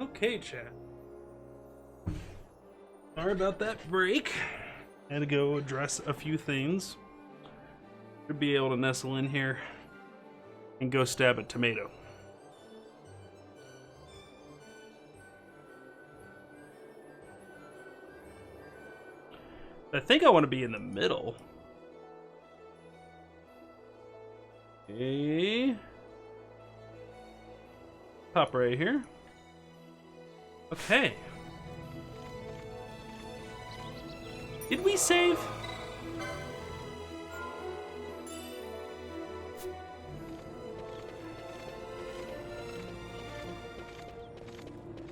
Okay, chat. Sorry about that break. Had to go address a few things. Should be able to nestle in here and go stab a tomato. I think I want to be in the middle. Okay. Pop right here. Okay. Did we save?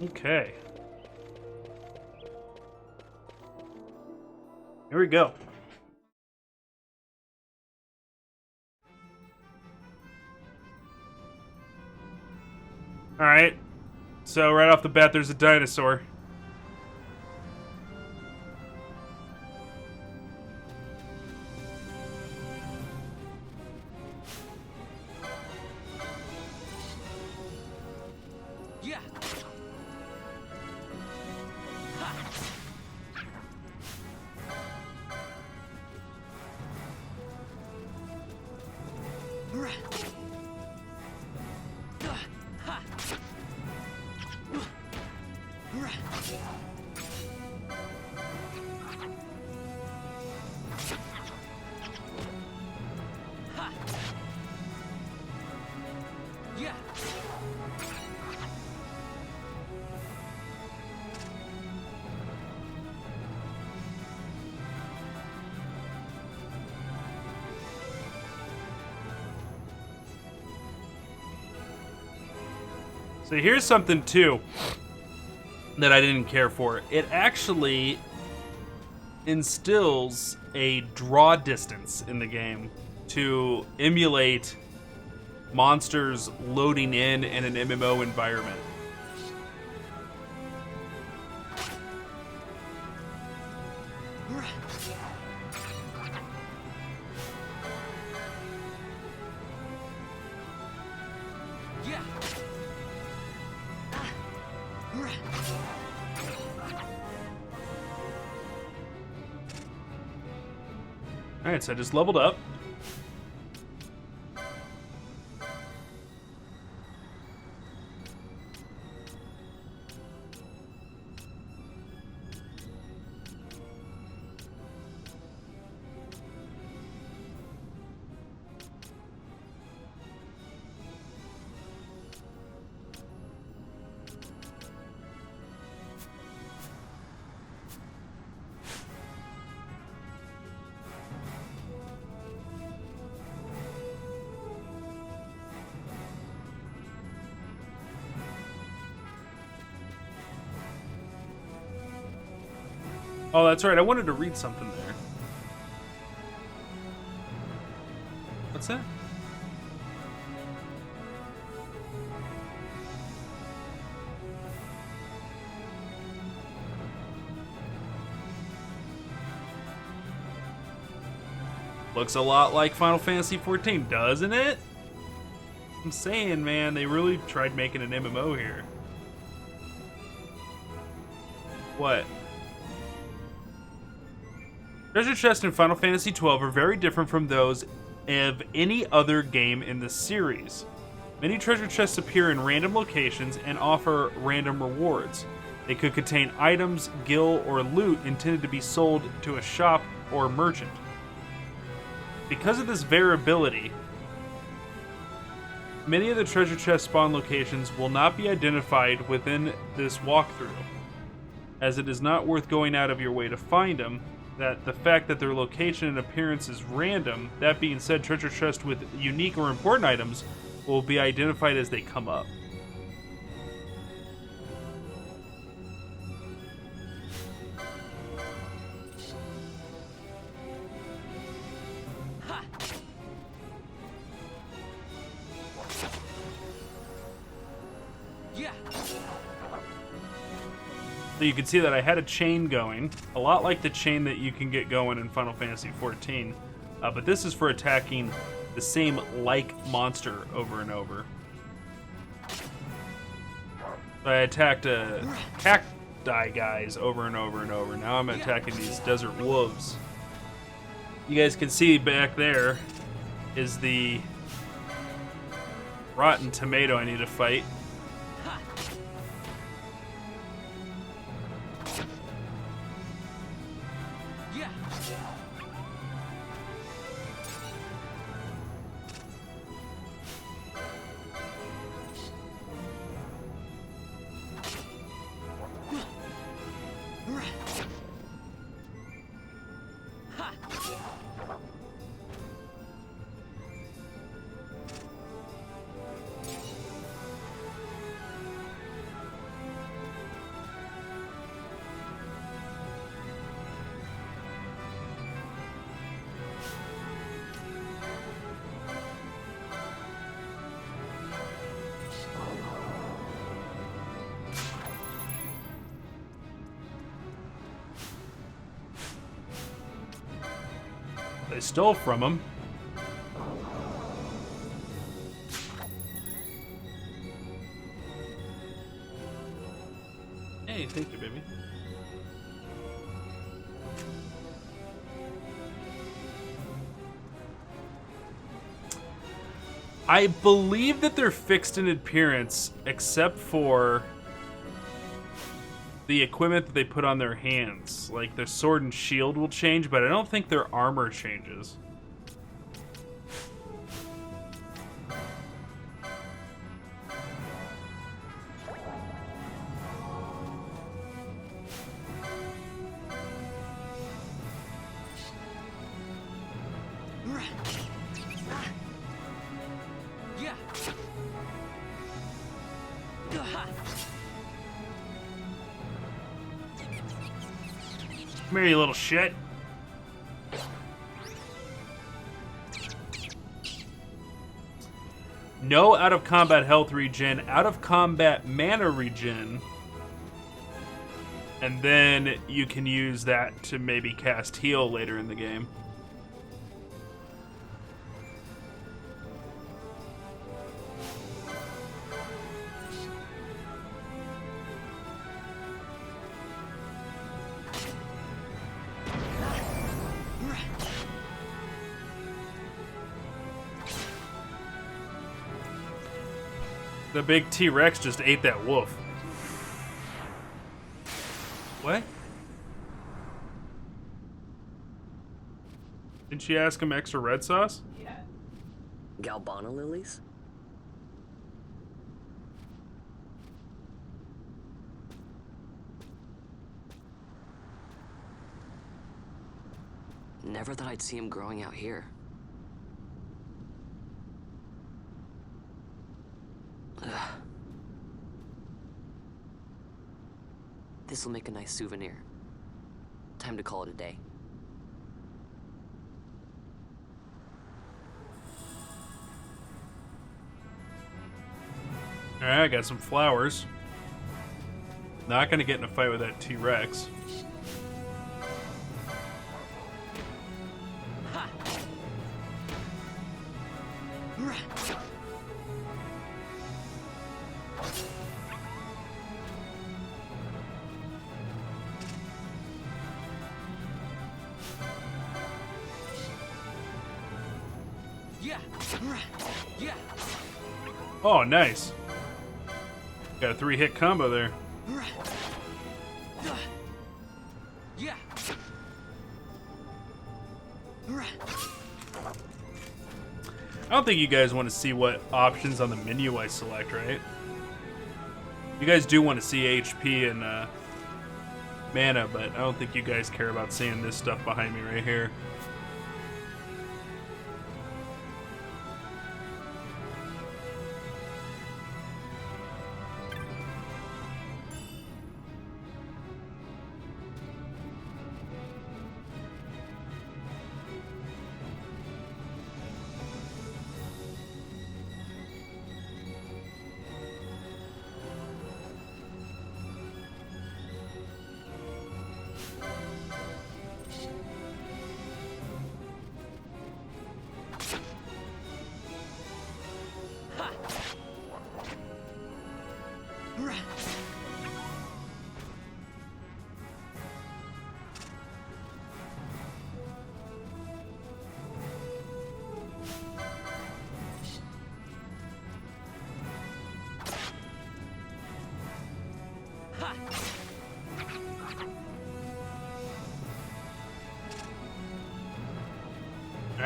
Okay. Here we go. All right. So right off the bat, there's a dinosaur. Yeah. Yeah. So here's something too that I didn't care for. It actually instills a draw distance in the game to emulate monsters loading in an MMO environment. Yeah. Alright, so I just leveled up. Oh, that's right. I wanted to read something there. What's that? Looks a lot like Final Fantasy XIV, doesn't it? I'm saying, man, they really tried making an MMO here. What? Treasure chests in Final Fantasy XII are very different from those of any other game in the series. Many treasure chests appear in random locations and offer random rewards. They could contain items, gil, or loot intended to be sold to a shop or merchant. Because of this variability, many of the treasure chest spawn locations will not be identified within this walkthrough, as it is not worth going out of your way to find them. That the fact that their location and appearance is random. That being said, treasure chests with unique or important items will be identified as they come up. Yeah. So you can see that I had a chain going, a lot like the chain that you can get going in Final Fantasy XIV, but this is for attacking the same like monster over and over. I attacked cacti guys over and over and over. Now I'm attacking these desert wolves. You guys can see back there is the rotten tomato I need to fight. Yeah. They stole from him. Hey, thank you, baby. I believe that they're fixed in appearance, except for the equipment that they put on their hands. Like, their sword and shield will change, but I don't think their armor changes. Yeah. Come here, you little shit. No out of combat health regen, out of combat mana regen. And then you can use that to maybe cast heal later in the game. The big T-Rex just ate that wolf. What? Didn't she ask him extra red sauce? Galbana lilies? Never thought I'd see him growing out here. This'll make a nice souvenir. Time to call it a day. Alright, I got some flowers. Not gonna get in a fight with that T-Rex. Yeah. Yeah. Oh, nice. Got a 3-hit combo there. Yeah. I don't think you guys want to see what options on the menu I select, right? You guys do want to see HP and mana, but I don't think you guys care about seeing this stuff behind me right here.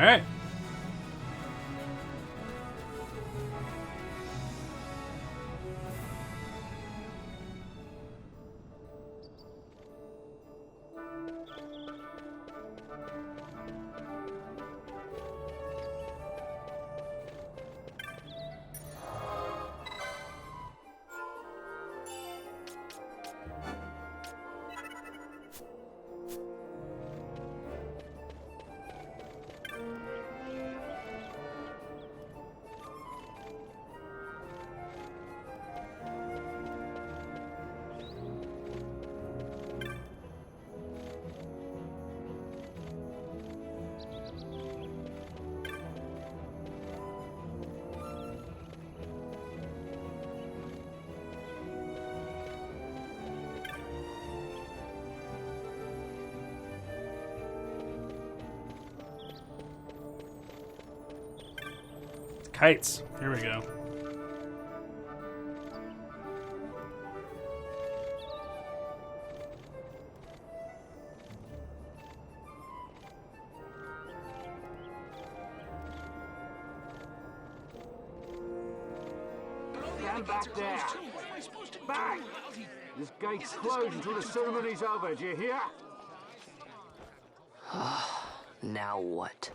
All right. Kites. Here we go. Stand back there. Back! This gate's closed until the ceremony's over, do you hear? Now what?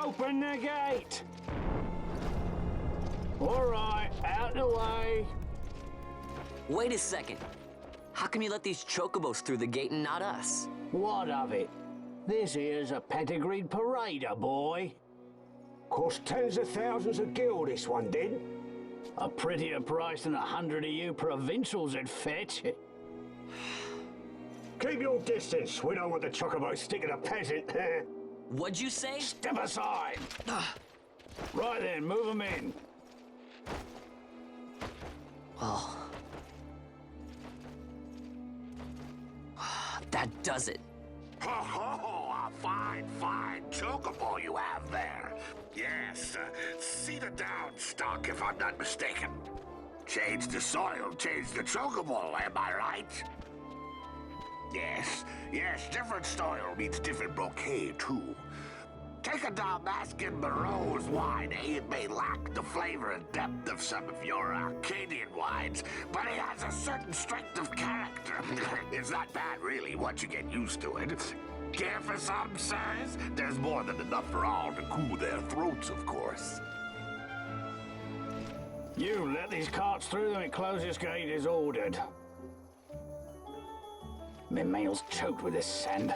Open the gate! Alright, out the way. Wait a second. How come you let these chocobos through the gate and not us? What of it? This here's a pedigreed parader, boy. Cost tens of thousands of gil, this one did. A prettier price than 100 of you provincials would fetch. Keep your distance. We don't want the chocobo sticking a peasant. What'd you say? Step aside. Right then, move them in. Well... that does it. Oh, a fine chocobo you have there. Yes, cedar down stock if I'm not mistaken. Change the soil, change the chocobo, am I right? Yes, different soil means different bouquet too. Take a Dalmascan Barreau's wine, it may lack the flavor and depth of some of your Arcadian wines, but it has a certain strength of character. It's not bad, really, once you get used to it. Care for some, sirs? There's more than enough for all to cool their throats, of course. You let these carts through and closest gate is ordered. My mail's choked with this sand.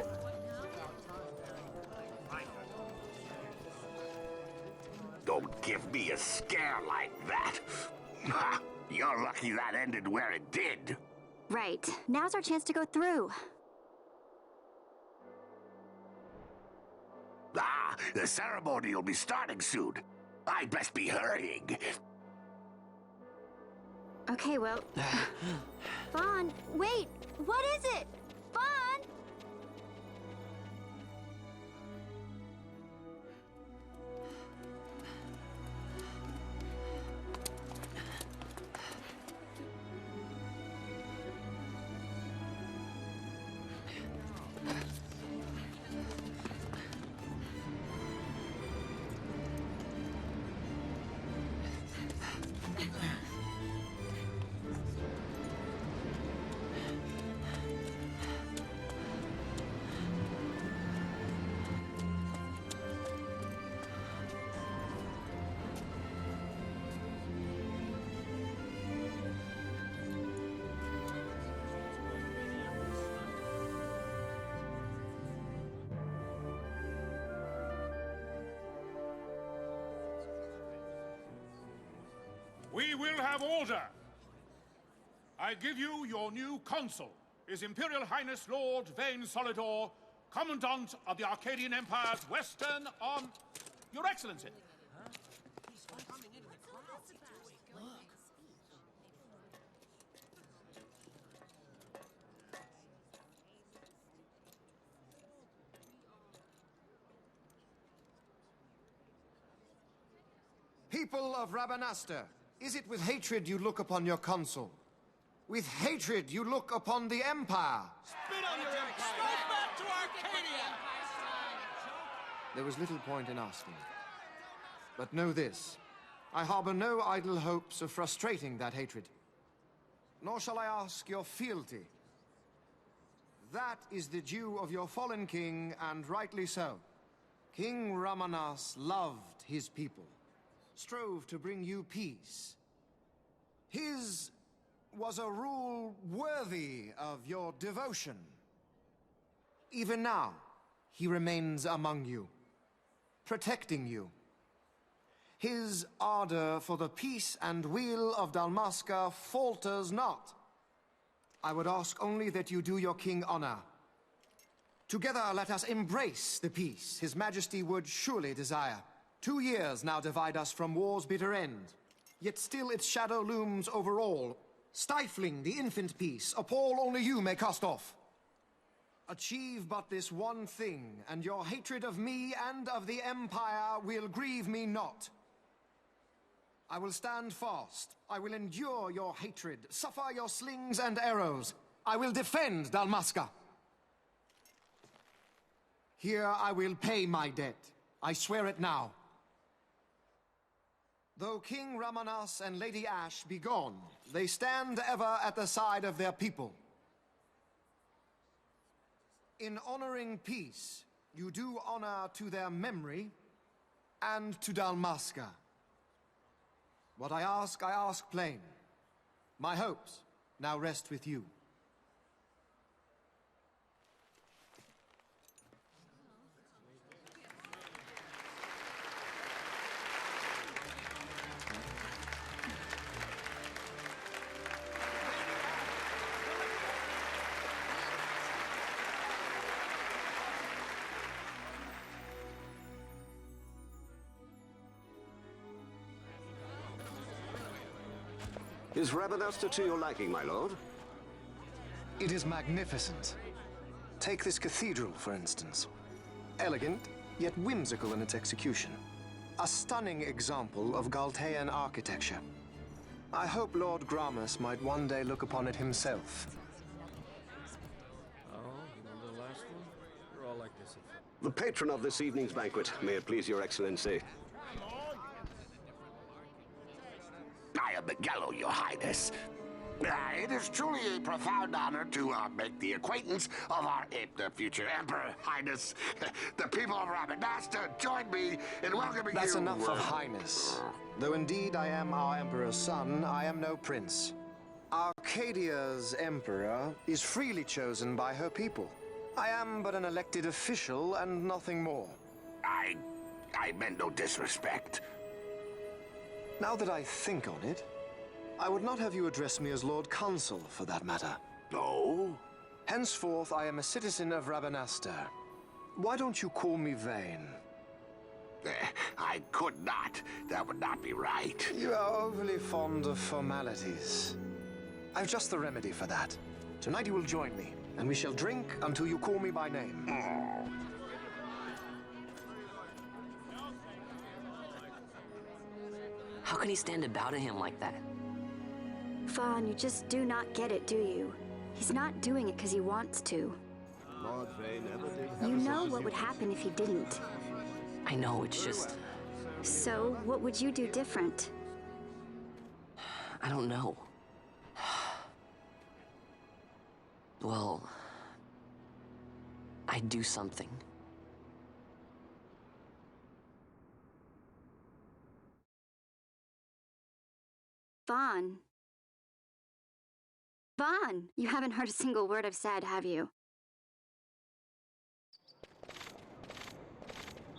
Don't give me a scare like that. You're lucky that ended where it did. Right. Now's our chance to go through. The ceremony will be starting soon. I'd best be hurrying. Okay, well... Vaughn, wait! What is it? Vaughn! We will have order. I give you your new consul, His Imperial Highness Lord Vane Solidor, Commandant of the Arcadian Empire's Western Arm... Your Excellency. People of Rabanastre, is it with hatred you look upon your consul? With hatred you look upon the Empire. Spit on your empire! Strike back to Arcadia! There was little point in asking. But know this, I harbor no idle hopes of frustrating that hatred. Nor shall I ask your fealty. That is the due of your fallen king, and rightly so. King Ramanas loved his people, strove to bring you peace. His was a rule worthy of your devotion. Even now, he remains among you, protecting you. His ardor for the peace and weal of Dalmasca falters not. I would ask only that you do your king honor. Together let us embrace the peace His Majesty would surely desire. 2 years now divide us from war's bitter end, yet still its shadow looms over all, stifling the infant peace a pall only you may cast off. Achieve but this one thing, and your hatred of me and of the Empire will grieve me not. I will stand fast. I will endure your hatred, suffer your slings and arrows. I will defend Dalmasca. Here I will pay my debt. I swear it now. Though King Ramanas and Lady Ash be gone, they stand ever at the side of their people. In honoring peace, you do honor to their memory and to Dalmasca. What I ask plain. My hopes now rest with you. Is Rabanasta to your liking, my lord? It is magnificent. Take this cathedral, for instance. Elegant, yet whimsical in its execution. A stunning example of Galtean architecture. I hope Lord Gramus might one day look upon it himself. Oh, you remember the last one? We're all like this. The patron of this evening's banquet, may it please your excellency. I am Miguelo, your highness. It is truly a profound honor to make the acquaintance of our future emperor, highness. The people of Rabanasta join me in welcoming you. That's enough of highness. Though indeed I am our emperor's son, I am no prince. Arcadia's emperor is freely chosen by her people. I am but an elected official and nothing more. I meant no disrespect. Now that I think on it, I would not have you address me as Lord Consul, for that matter. No? Henceforth, I am a citizen of Rabanasta. Why don't you call me Vane? I could not. That would not be right. You are overly fond of formalities. I've just the remedy for that. Tonight you will join me, and we shall drink until you call me by name. How can he stand about to him like that? Fawn, you just do not get it, do you? He's not doing it because he wants to. Lord Vane never did. You know what would happen if he didn't. I know, it's just... So, what would you do different? I don't know. Well... I'd do something. Vaughn. Vaughn! You haven't heard a single word I've said, have you?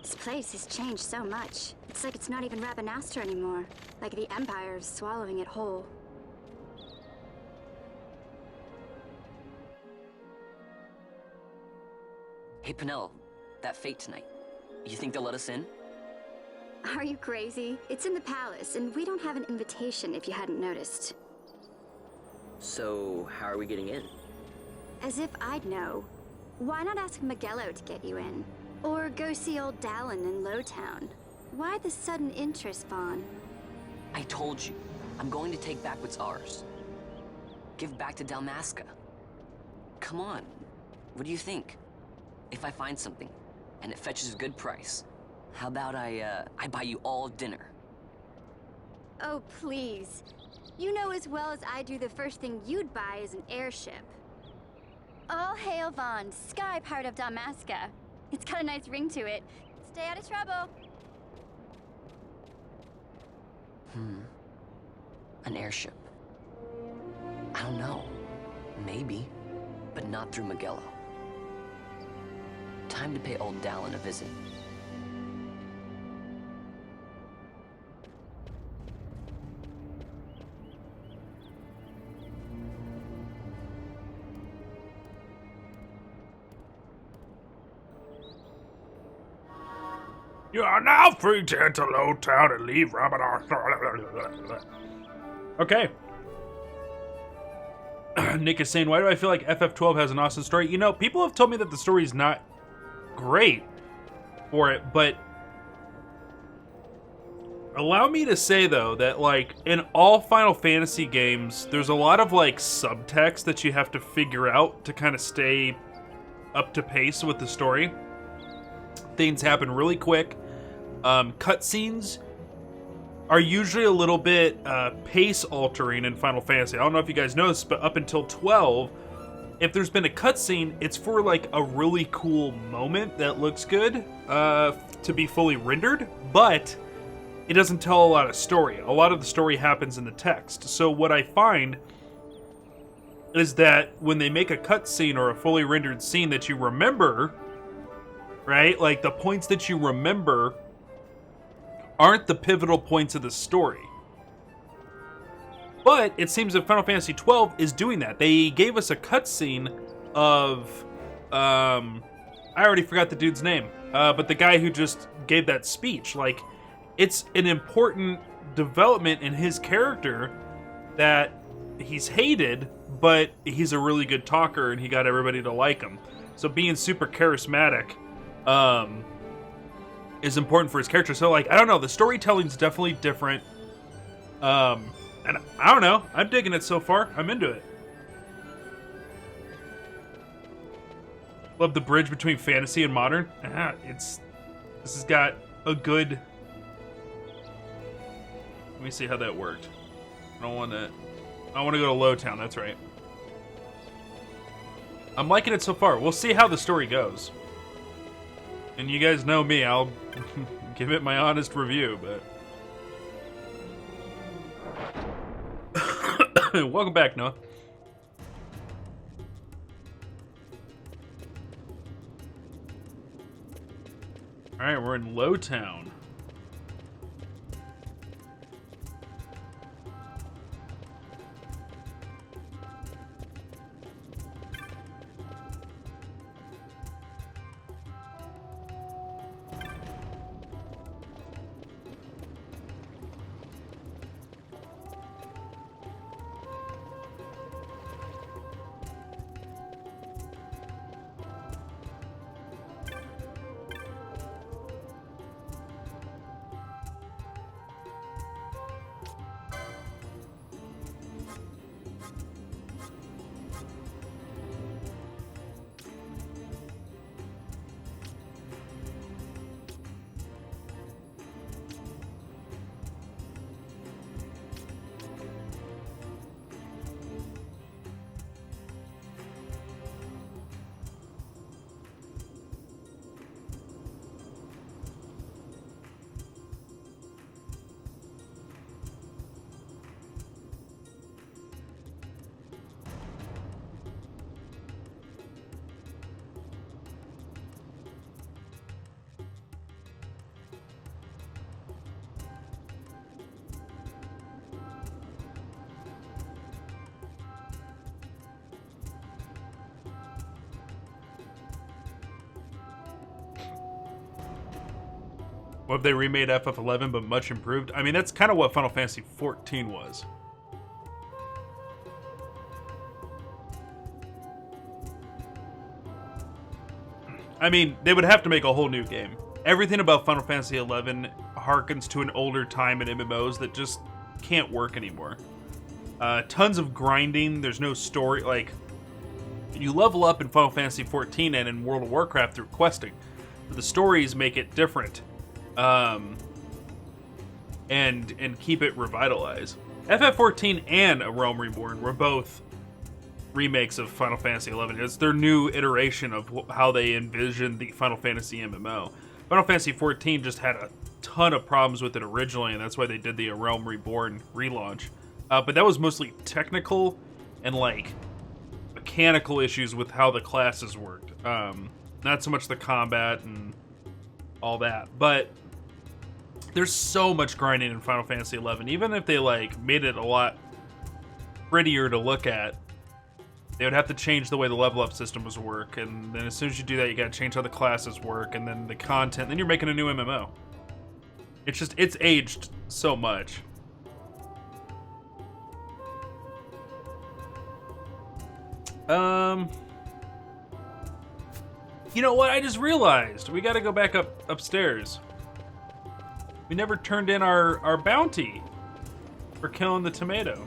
This place has changed so much. It's like it's not even Rabanasta anymore. Like the Empire is swallowing it whole. Hey, Penel, that fete tonight. You think they'll let us in? Are you crazy? It's in the palace, and we don't have an invitation if you hadn't noticed. So, how are we getting in? As if I'd know. Why not ask Miguelo to get you in? Or go see old Dallin in Lowtown? Why the sudden interest, Vaughn? I told you, I'm going to take back what's ours. give back to Dalmasca. Come on, what do you think? If I find something, and it fetches a good price, how about I buy you all dinner? Oh, please. You know as well as I do the first thing you'd buy is an airship. All hail Vaughn, sky part of Dalmasca. It's got a nice ring to it. Stay out of trouble. An airship. I don't know. Maybe. But not through Magello. Time to pay old Dallin a visit. You are now free to enter Lowtown and leave Ramadan. Okay. Nick is saying, why do I feel like FF12 has an awesome story? You know, people have told me that the story is not great for it, but allow me to say, though, that, like, in all Final Fantasy games, there's a lot of, like, subtext that you have to figure out to kind of stay up to pace with the story. Things happen really quick. Cutscenes are usually a little bit pace altering in Final Fantasy. I don't know if you guys know this, but up until 12, if there's been a cutscene, it's for like a really cool moment that looks good to be fully rendered, but it doesn't tell a lot of story. A lot of the story happens in the text. So what I find is that when they make a cutscene or a fully rendered scene that you remember, right? Like the points that you remember aren't the pivotal points of the story. But it seems that Final Fantasy XII is doing that. They gave us a cutscene of, I already forgot the dude's name, but the guy who just gave that speech. Like, it's an important development in his character that he's hated, but he's a really good talker and he got everybody to like him. So being super charismatic, is important for his character. So, like, I don't know, the storytelling's definitely different. And I don't know, I'm digging it so far. I'm into it. Love the bridge between fantasy and modern. This has got a good... Let me see how that worked. I want to go to Lowtown, that's right. I'm liking it so far. We'll see how the story goes. And you guys know me, I'll give it my honest review, but... Welcome back, Noah. Alright, we're in Lowtown. What if they remade FF11 but much improved? I mean, that's kind of what Final Fantasy XIV was. I mean, they would have to make a whole new game. Everything about Final Fantasy XI harkens to an older time in MMOs that just can't work anymore. Tons of grinding. There's no story. Like, you level up in Final Fantasy XIV and in World of Warcraft through questing. But the stories make it different. And keep it revitalized. FF14 and A Realm Reborn were both remakes of Final Fantasy XI. It's their new iteration of how they envisioned the Final Fantasy MMO. Final Fantasy XIV just had a ton of problems with it originally, and that's why they did the A Realm Reborn relaunch. But that was mostly technical and like mechanical issues with how the classes worked. Not so much the combat and all that, but there's so much grinding in Final Fantasy XI. Even if they like made it a lot prettier to look at, they would have to change the way the level up systems work, and then as soon as you do that, you gotta change how the classes work, and then the content, then you're making a new MMO. It's aged so much. You know what? I just realized we gotta go back upstairs. We never turned in our bounty for killing the tomato.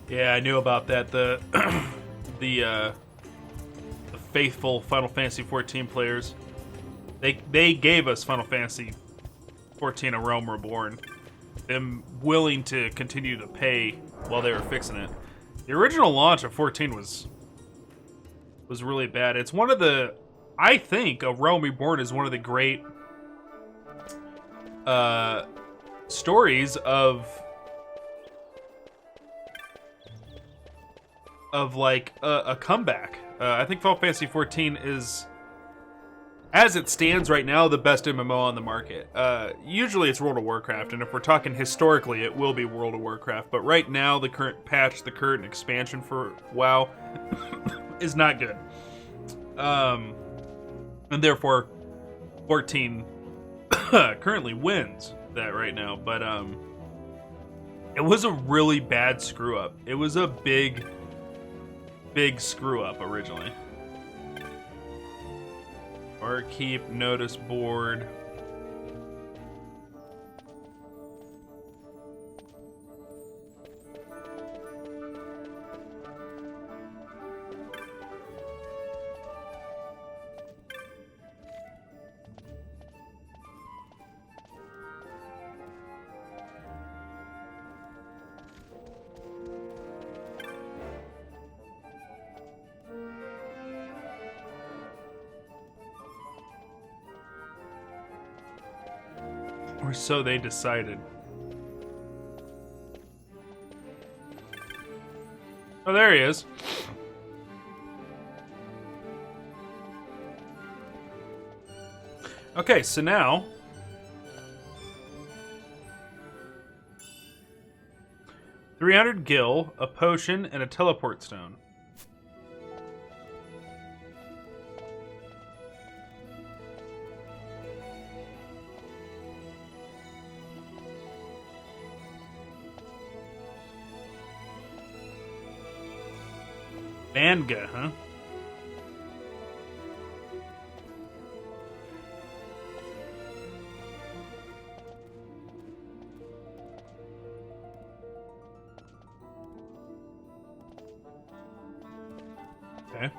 Yeah, I knew about that. The faithful Final Fantasy XIV players, they gave us Final Fantasy XIV: A Realm Reborn. Them willing to continue to pay while they were fixing it. The original launch of 14 was really bad. It's one of the, I think, A Realm Reborn is one of the great stories of like a comeback. I think Final Fantasy XIV is, as it stands right now, the best MMO on the market. Usually it's World of Warcraft, and if we're talking historically, it will be World of Warcraft. But right now, the current patch, the current expansion for WoW is not good. And therefore, 14 currently wins that right now. But it was a really bad screw-up. It was a big screw-up originally. Barkeep, notice board. Or so they decided. Oh, there he is. Okay, so now 300 gil, a potion, and a teleport stone. Manga, huh? Okay.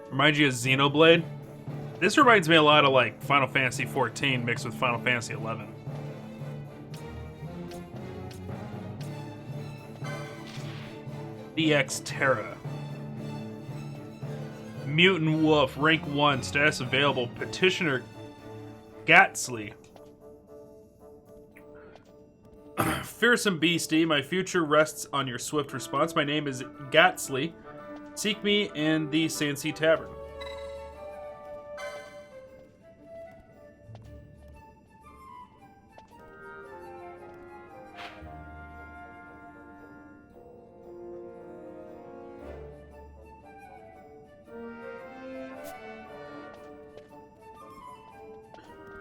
Reminds you of Xenoblade? This reminds me a lot of like Final Fantasy XIV mixed with Final Fantasy XI. DX Terra. Mutant Wolf, rank 1, status available. Petitioner Gatsley. Fearsome beastie, my future rests on your swift response. My name is Gatsley. Seek me in the Sansi Tavern.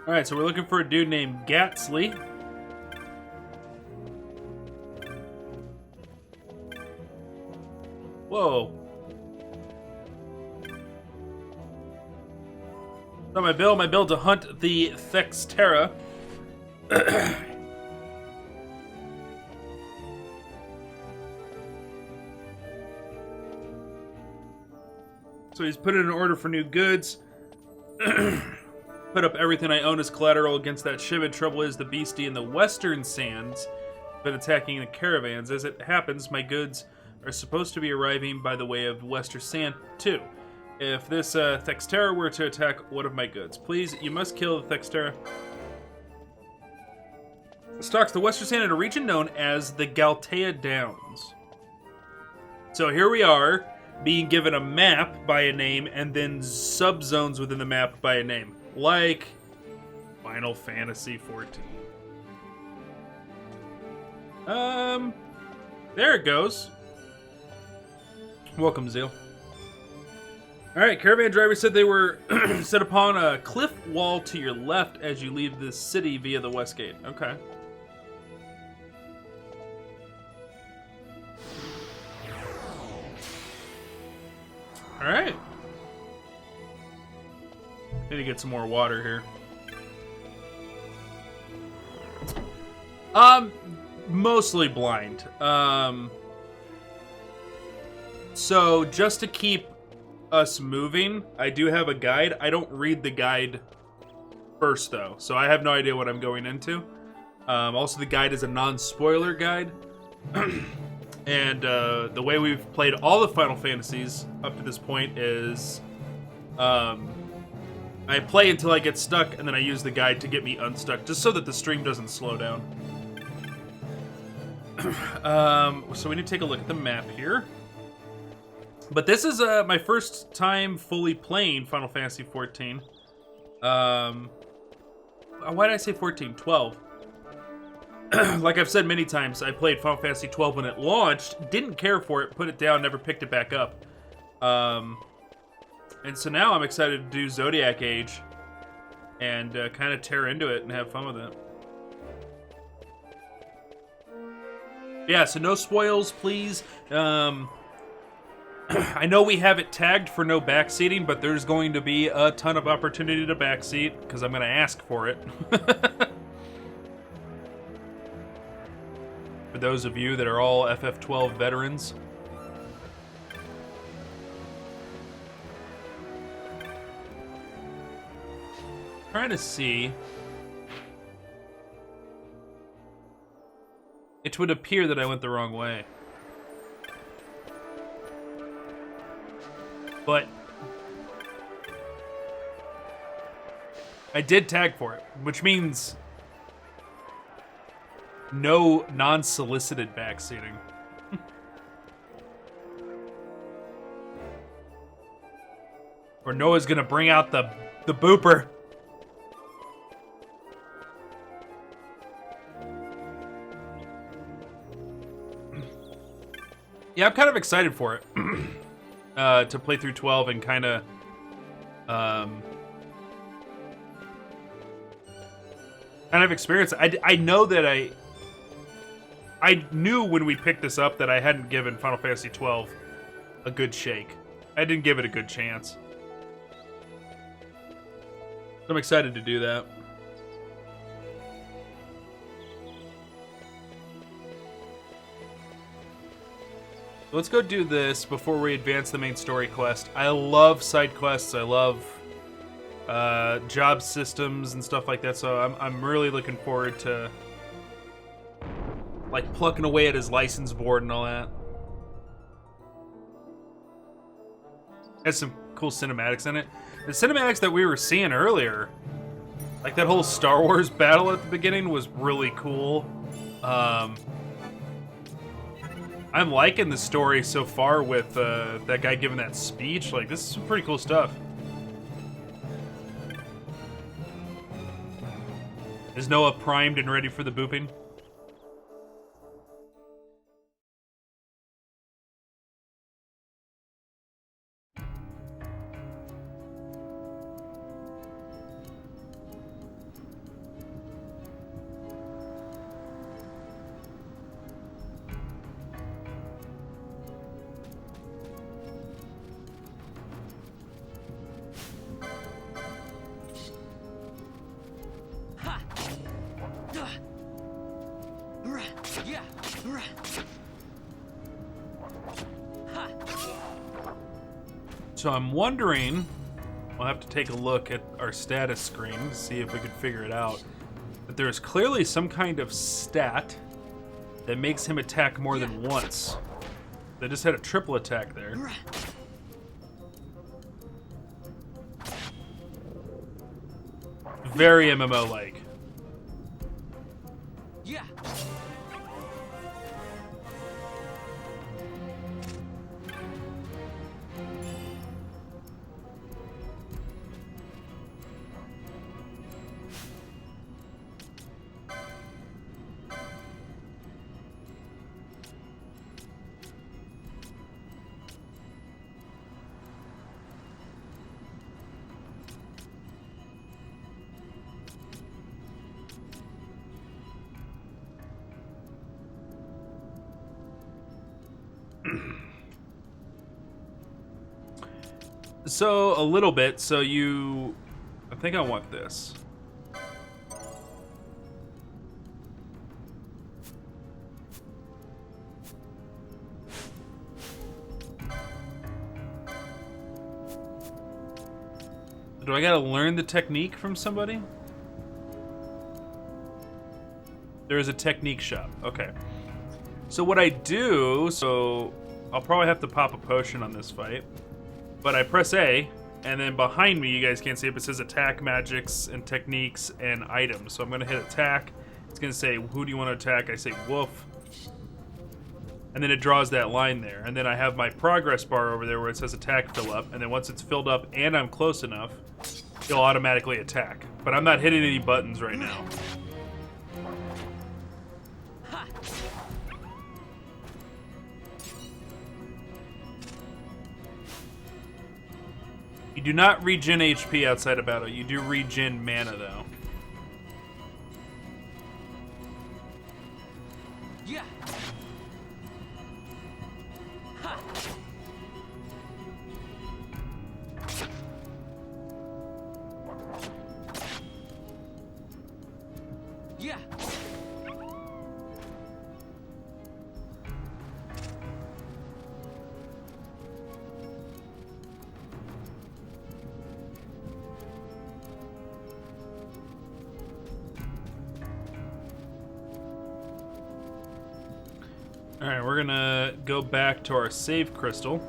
Alright, so we're looking for a dude named Gatsley. Whoa. On my bill to hunt the Thextera. So he's put in an order for new goods. Put up everything I own as collateral against that shipment. Trouble is, the beastie in the western sands has been attacking the caravans. As it happens, my goods are supposed to be arriving by the way of western sand, too. If this Thextera were to attack one of my goods, please, you must kill the Thextera. Stalks the western sand in a region known as the Galtea Downs. So here we are, being given a map by a name and then subzones within the map by a name. Like Final Fantasy XIV. There it goes. Welcome, Zeal. Alright, caravan driver said they were set upon a cliff wall to your left as you leave the city via the west gate. Okay. Alright. Need to get some more water here. Mostly blind. So just to keep us moving, I do have a guide. I don't read the guide first though, so I have no idea what I'm going into. Also, the guide is a non-spoiler guide. And the way we've played all the Final Fantasies up to this point is I play until I get stuck, and then I use the guide to get me unstuck, just so that the stream doesn't slow down. So we need to take a look at the map here. But this is my first time fully playing Final Fantasy XIV. Why did I say 14? 12. Like I've said many times, I played Final Fantasy XII when it launched, didn't care for it, put it down, never picked it back up. And so now I'm excited to do Zodiac Age and kind of tear into it and have fun with it. Yeah, so no spoils, please. I know we have it tagged for no backseating, but there's going to be a ton of opportunity to backseat because I'm going to ask for it. For those of you that are all FF12 veterans. Trying to see. It would appear that I went the wrong way. But I did tag for it, which means no non-solicited backseating. Or Noah's gonna bring out the booper. Yeah, I'm kind of excited for it. To play through 12 and kind of experience. I know that I knew when we picked this up that I hadn't given Final Fantasy 12 a good shake. I didn't give it a good chance. I'm excited to do that. Let's go do this before we advance the main story quest. I love side quests. I love job systems and stuff like that. So I'm really looking forward to like plucking away at his license board and all that. Has some cool cinematics in it. The cinematics that we were seeing earlier, like that whole Star Wars battle at the beginning, was really cool. I'm liking the story so far with that guy giving that speech. Like, this is some pretty cool stuff. Is Noah primed and ready for the booping? So I'm wondering, we'll have to take a look at our status screen to see if we can figure it out. But there's clearly some kind of stat that makes him attack more than once. They just had a triple attack there. Very MMO-like. Yeah. So, a little bit. So you... I think I want this. Do I gotta learn the technique from somebody? There is a technique shop. Okay. So what I do... So, I'll probably have to pop a potion on this fight. But I press A, and then behind me, you guys can't see it, but it says attack, magics, and techniques, and items. So I'm going to hit attack. It's going to say, who do you want to attack? I say wolf. And then it draws that line there. And then I have my progress bar over there where it says attack fill up. And then once it's filled up and I'm close enough, it'll automatically attack. But I'm not hitting any buttons right now. You do not regen HP outside of battle. You do regen mana, though. Yeah. Ha. Yeah. Alright, we're gonna go back to our save crystal.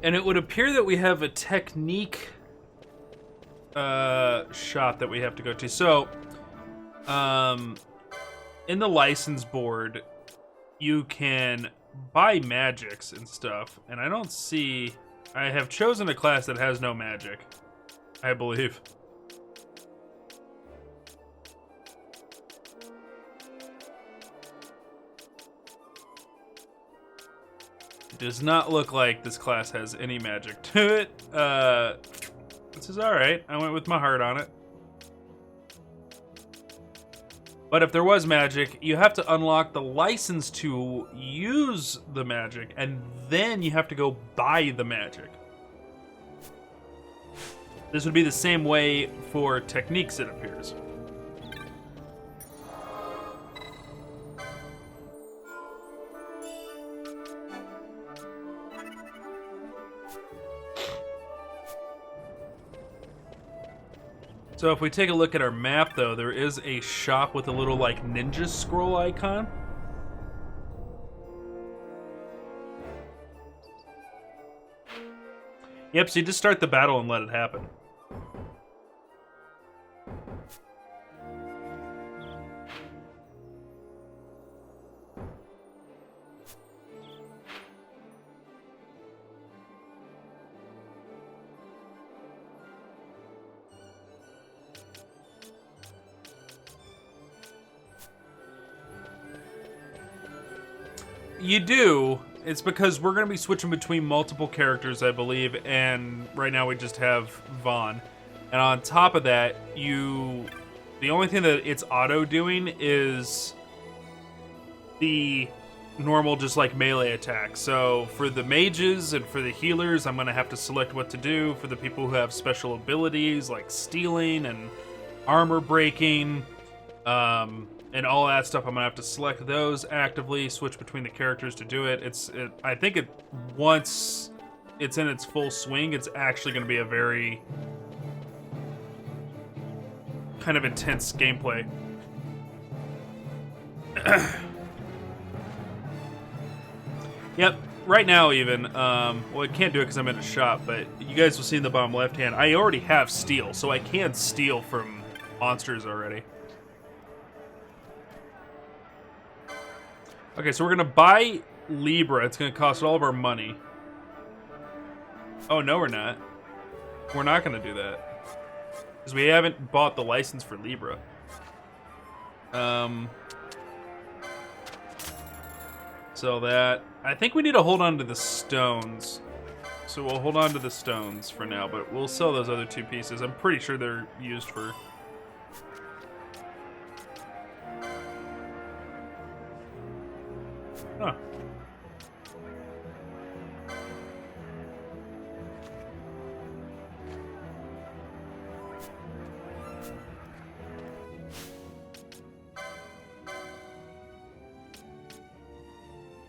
And it would appear that we have a technique shop that we have to go to. So, in the license board, you can buy magics and stuff, and I don't see... I have chosen a class that has no magic, I believe. It does not look like this class has any magic to it. This is alright. I went with my heart on it. But if there was magic, you have to unlock the license to use the magic, and then you have to go buy the magic. This would be the same way for techniques, it appears. So if we take a look at our map, though, there is a shop with a little, like, ninja scroll icon. Yep, so you just start the battle and let it happen. You do. It's because we're going to be switching between multiple characters, I believe, and right now we just have Vaughn. And on top of that, the only thing that it's auto-doing is the normal, just like melee attacks. So for the mages and for the healers, I'm gonna have to select what to do. For the people who have special abilities like stealing and armor breaking, and all that stuff, I'm gonna have to select those actively, switch between the characters to do it. I think once it's in its full swing, it's actually gonna be a very kind of intense gameplay. Yep, right now even, well, I can't do it because I'm in a shop, but you guys will see in the bottom left hand, I already have steal, so I can steal from monsters already. Okay, so we're gonna buy Libra. It's gonna cost all of our money. Oh, no, we're not. We're not gonna do that. Because we haven't bought the license for Libra. So that... I think we need to hold on to the stones. So we'll hold on to the stones for now, but we'll sell those other two pieces. I'm pretty sure they're used for... Huh.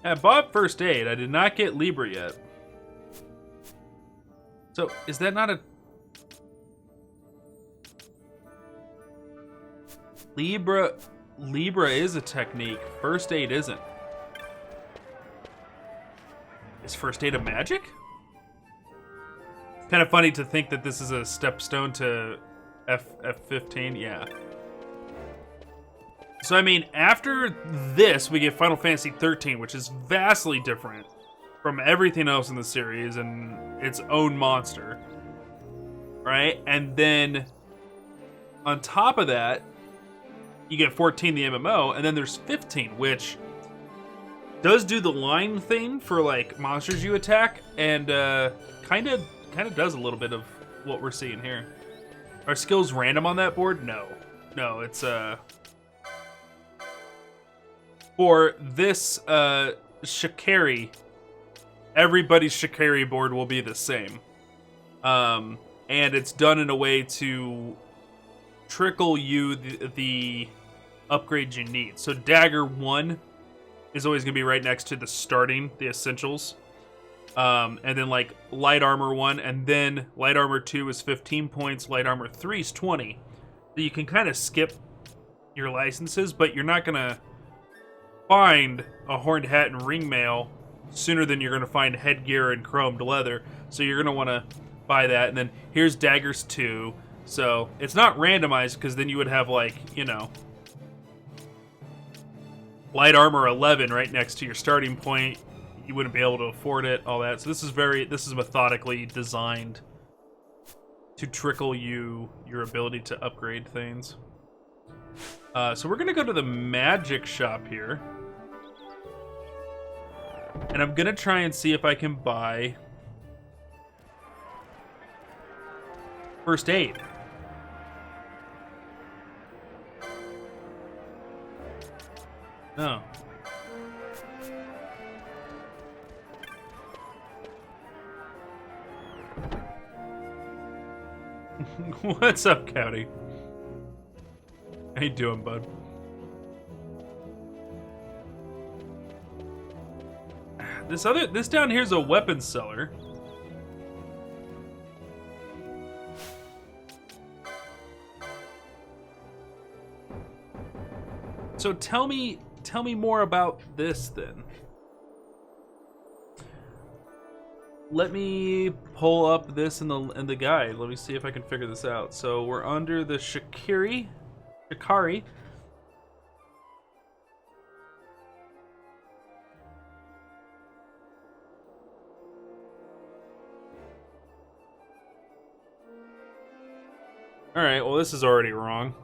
I bought first aid. I did not get Libra yet. So, is that not a... Libra is a technique. First aid isn't. Is first aid a magic? It's kind of funny to think that this is a stepstone to F15. Yeah. So, I mean, after this, we get Final Fantasy XIII, which is vastly different from everything else in the series and its own monster. Right? And then, on top of that, you get 14, the MMO, and then there's 15, which does do the line thing for, like, monsters you attack, and kind of does a little bit of what we're seeing here. Are skills random on that board? No. No, it's, for this Shikari, everybody's Shikari board will be the same. And it's done in a way to trickle you the upgrades you need. So Dagger 1 is always going to be right next to the starting, the essentials. And then like Light Armor 1, and then Light Armor 2 is 15 points, Light Armor 3 is 20. So you can kind of skip your licenses, but you're not going to find a horned hat and ring mail sooner than you're going to find headgear and chromed leather. So you're going to want to buy that. And then here's Daggers 2. So it's not randomized because then you would have like, you know, Light Armor 11 right next to your starting point. You wouldn't be able to afford it, all that. So this is methodically designed to trickle you your ability to upgrade things. So we're going to go to the magic shop here. And I'm going to try and see if I can buy first aid. No. What's up, Cowdy? How you doing, bud? This down here is a weapons seller. So tell me more about this then. Let me pull up this in the guide. Let me see if I can figure this out. So we're under the Shikari. Alright, well this is already wrong.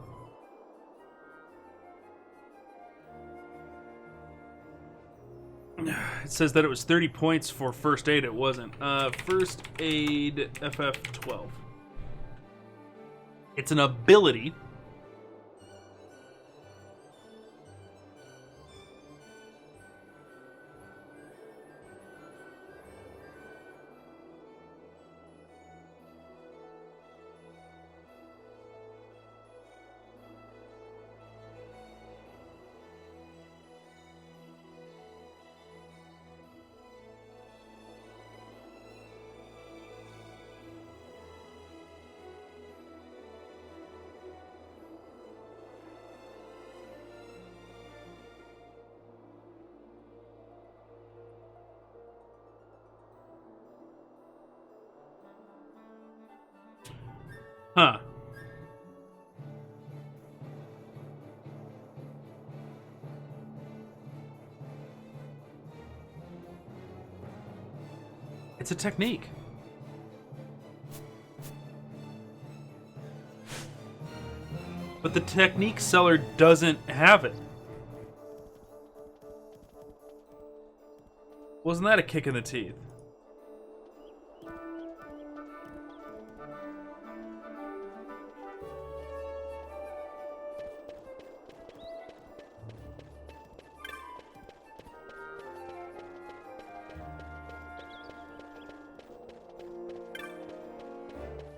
It says that it was 30 points for first aid. It wasn't. First aid FF12. It's an ability. Huh. It's a technique. But the technique seller doesn't have it. Wasn't that a kick in the teeth?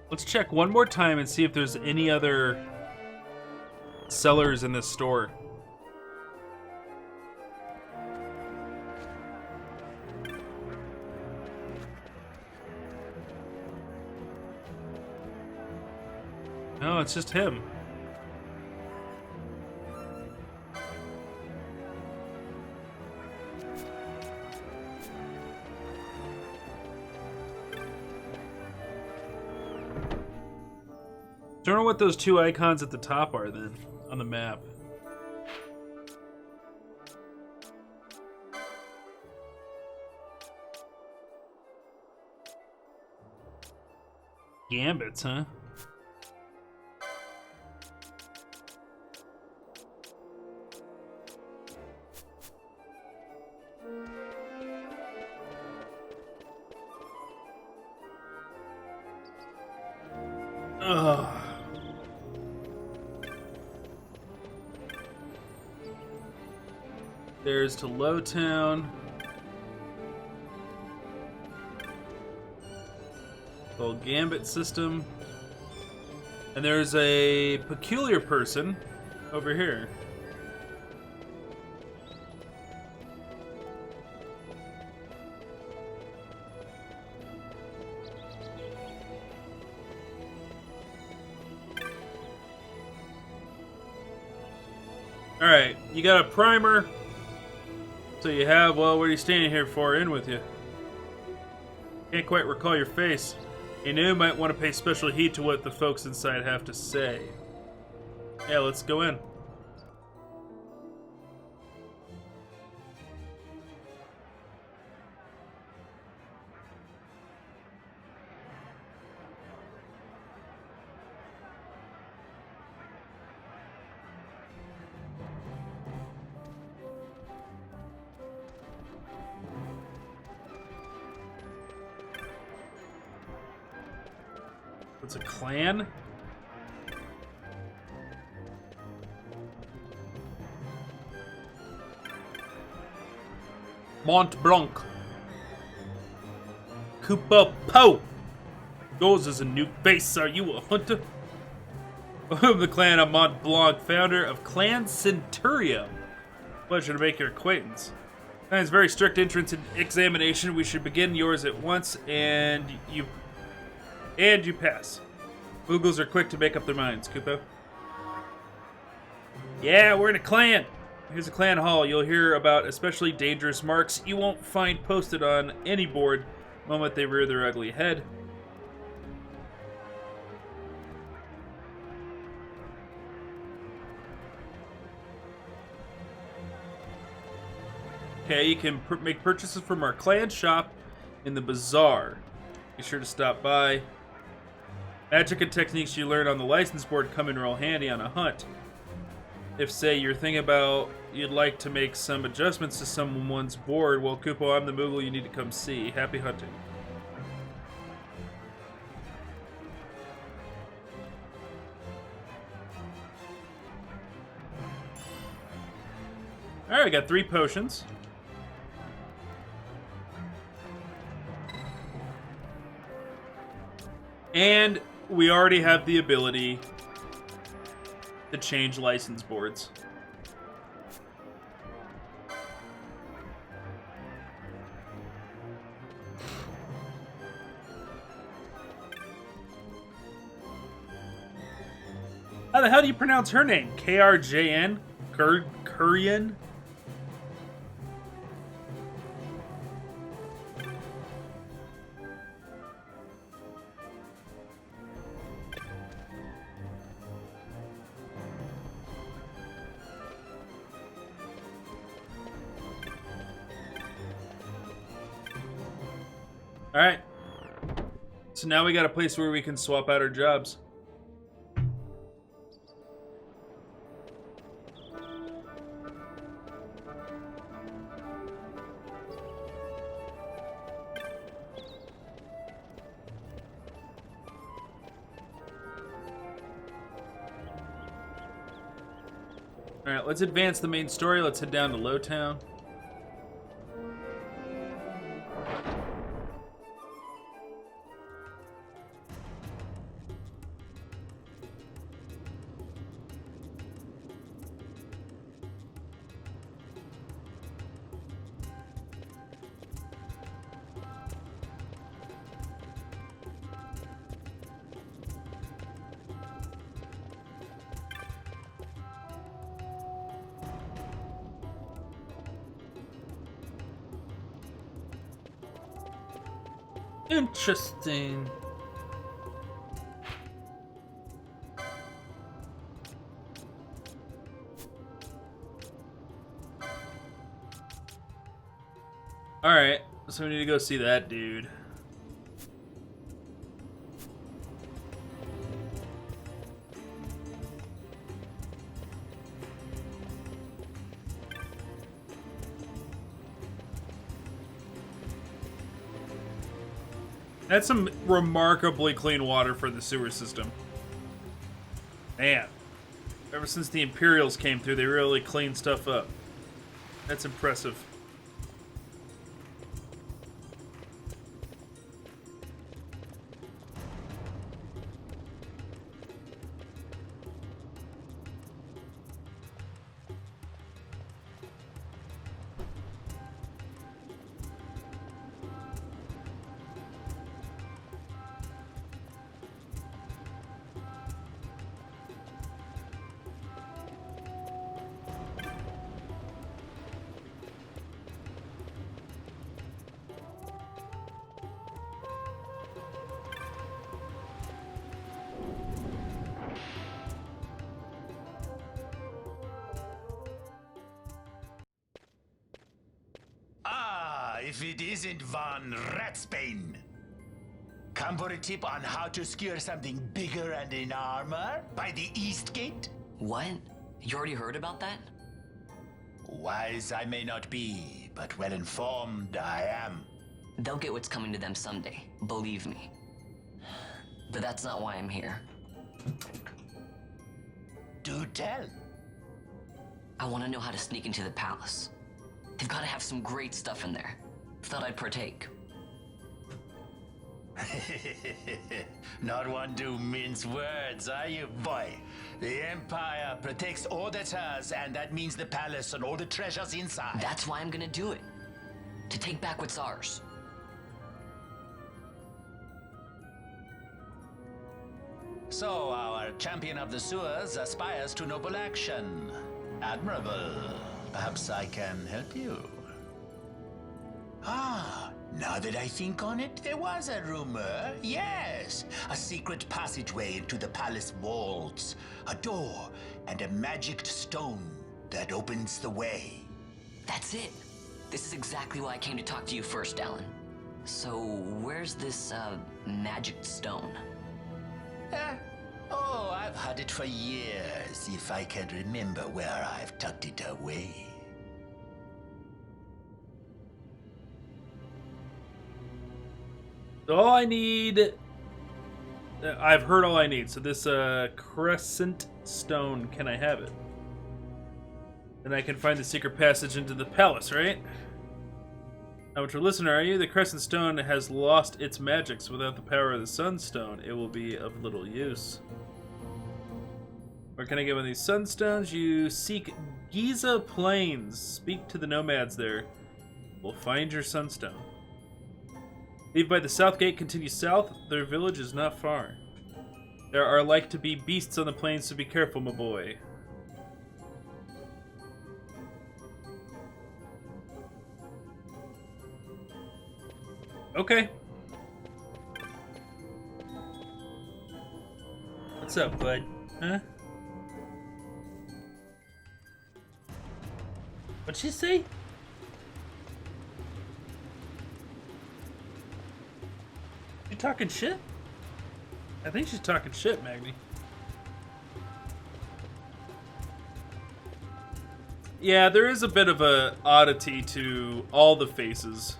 Let's check one more time and see if there's any other sellers in this store. No, it's just him. Don't know what those two icons at the top are then on the map. Gambits, huh? Ugh. There's to Lowtown. Full Gambit system. And there's a peculiar person over here. Alright, you got a primer. So you have, well, what are you standing here for? In with you. Can't quite recall your face. You knew might want to pay special heed to what the folks inside have to say. Yeah, let's go in. It's a clan? Mont Blanc. Koopa Poe. Yours is a new face. Are you a hunter? Of the clan of Mont Blanc, founder of Clan Centurium. Pleasure to make your acquaintance. Clan's very strict entrance and examination. We should begin yours at once, and you pass. Boogles are quick to make up their minds, Koopa. Yeah, we're in a clan. Here's a clan hall. You'll hear about especially dangerous marks you won't find posted on any board the moment they rear their ugly head. Okay, you can make purchases from our clan shop in the bazaar. Be sure to stop by. Magic and techniques you learn on the license board come in real handy on a hunt. If, say, you're thinking about you'd like to make some adjustments to someone's board, well, Koopo, I'm the Moogle you need to come see. Happy hunting. Alright, I got 3 potions. And we already have the ability to change license boards. How the hell do you pronounce her name? KRJN? Kurian? Alright. So now we got a place where we can swap out our jobs. Alright, let's advance the main story. Let's head down to Lowtown. Interesting. Alright, so we need to go see that dude. That's some remarkably clean water for the sewer system. Man, ever since the Imperials came through, they really cleaned stuff up. That's impressive. If it isn't Von Ratsbane. Come for a tip on how to secure something bigger and in armor by the East Gate? What? You already heard about that? Wise I may not be, but well informed I am. They'll get what's coming to them someday, believe me. But that's not why I'm here. Do tell. I want to know how to sneak into the palace. They've got to have some great stuff in there. Thought I'd partake. Not one to mince words, are you, boy? The Empire protects all that's hers, and that means the palace and all the treasures inside. That's why I'm gonna do it. To take back what's ours. So, our champion of the sewers aspires to noble action. Admirable. Perhaps I can help you. Ah, now that I think on it, there was a rumor. Yes, a secret passageway into the palace vaults. A door and a magic stone that opens the way. That's it. This is exactly why I came to talk to you first, Alan. So, where's this, magic stone? Oh, I've had it for years, if I can remember where I've tucked it away. All I need... I've heard all I need. So this crescent stone, can I have it? Then I can find the secret passage into the palace, right? How much of a listener are you? The crescent stone has lost its magic, so without the power of the sunstone, it will be of little use. Where can I get one of these sunstones? You seek Giza Plains. Speak to the nomads there. We'll find your sunstone. Leave by the south gate, continue south. Their village is not far. There are like to be beasts on the plains, so be careful, my boy. Okay. What's up, bud? Huh? What'd she say? You talking shit? I think she's talking shit, Magni. Yeah, there is a bit of a oddity to all the faces.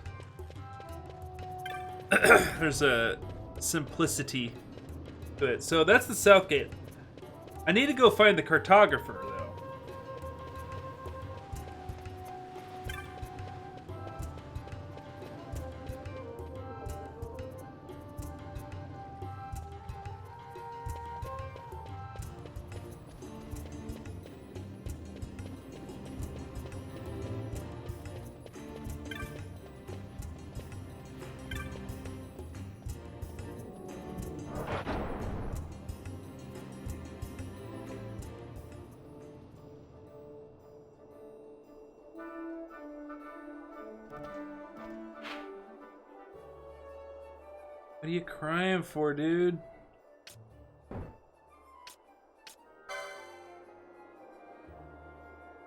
There's a simplicity to it. So that's the South Gate. I need to go find the cartographer, though. What are you crying for, dude?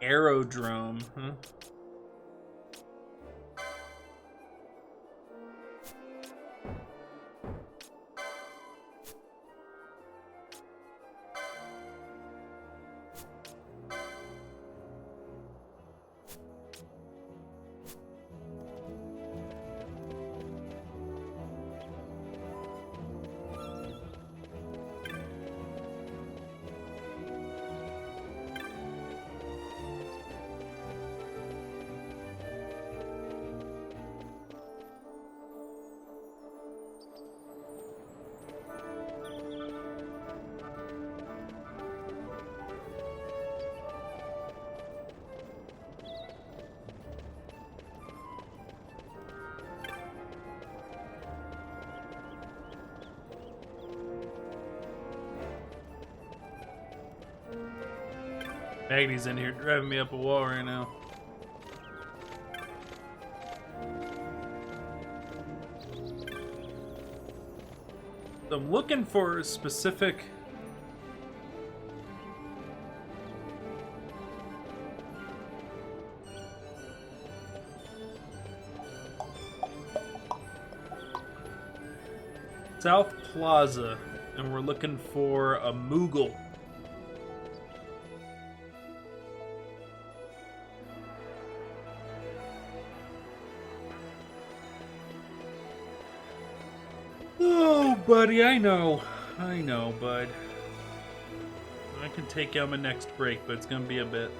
Aerodrome, huh? Agnes in here driving me up a wall right now. So I'm looking for a specific... South Plaza, and we're looking for a Moogle. Oh, buddy, I know, bud. I can take you on my next break, but it's gonna be a bit.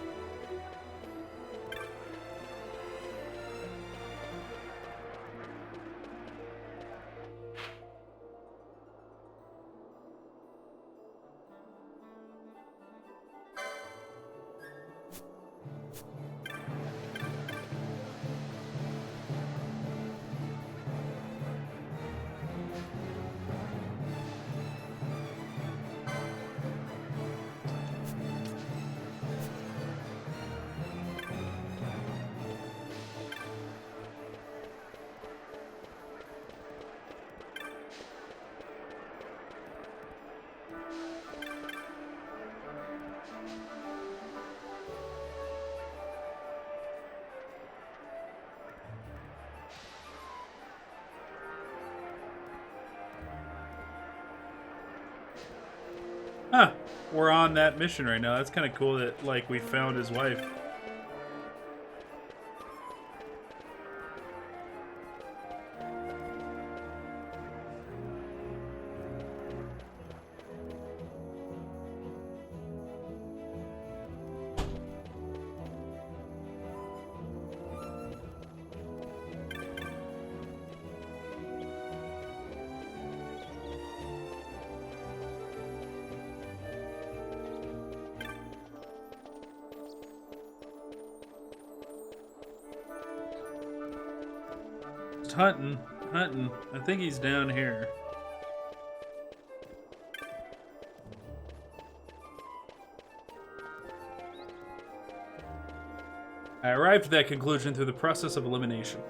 Huh. We're on that mission right now. That's kind of cool that, like, we found his wife. Hunting. I think he's down here. I arrived at that conclusion through the process of elimination.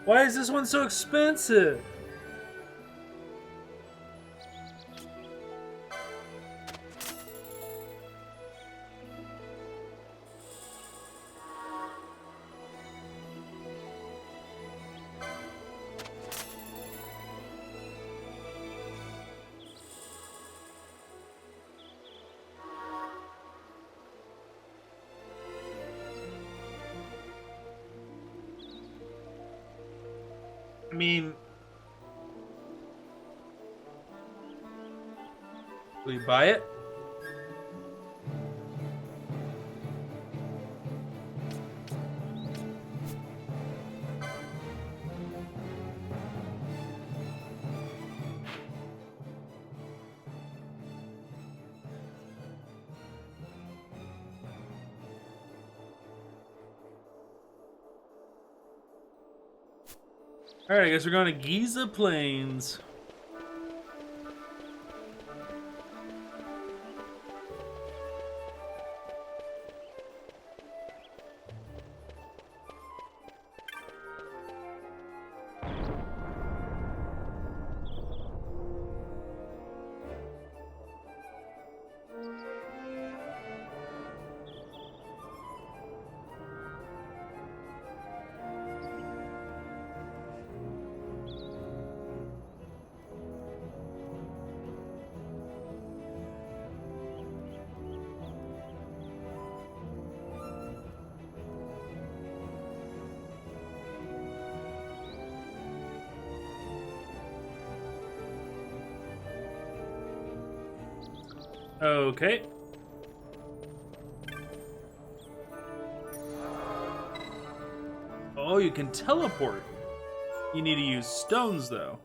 Why is this one so expensive? I mean, will you buy it? Alright, I guess we're going to Giza Plains. Okay. Oh, you can teleport. You need to use stones, though.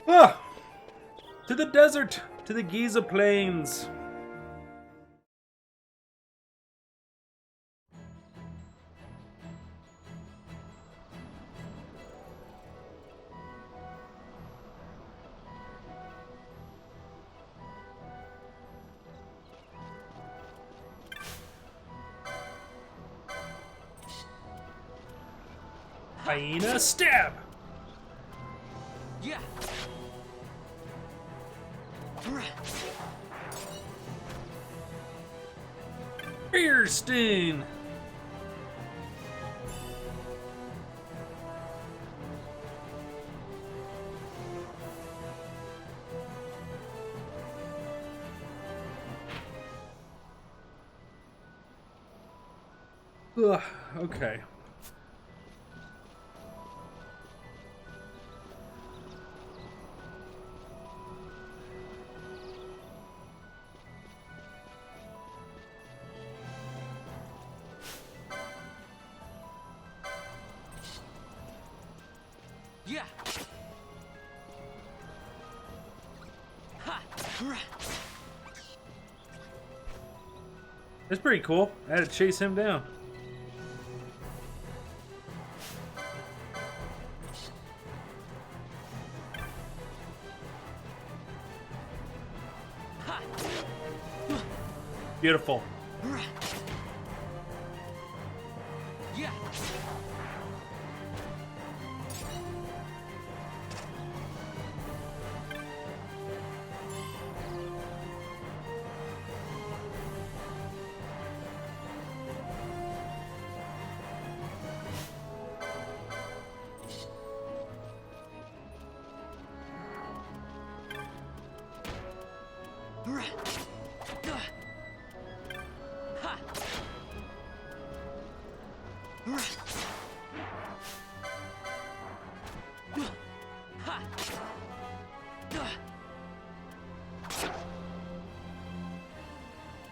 Ah! To the desert! To the Giza Plains! Hyena stab! Yeah. Beer sting! Ugh, okay. Yeah. Ha. That's pretty cool. I had to chase him down. Beautiful. Yeah.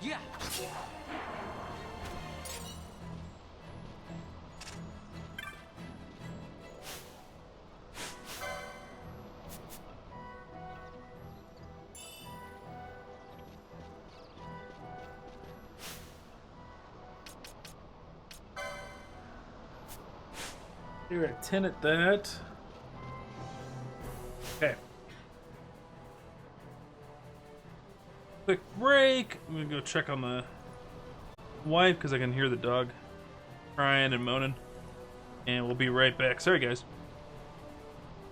Yeah. You're a 10 at that. quick break. I'm gonna go check on the wife because I can hear the dog crying and moaning. And we'll be right back. Sorry, guys.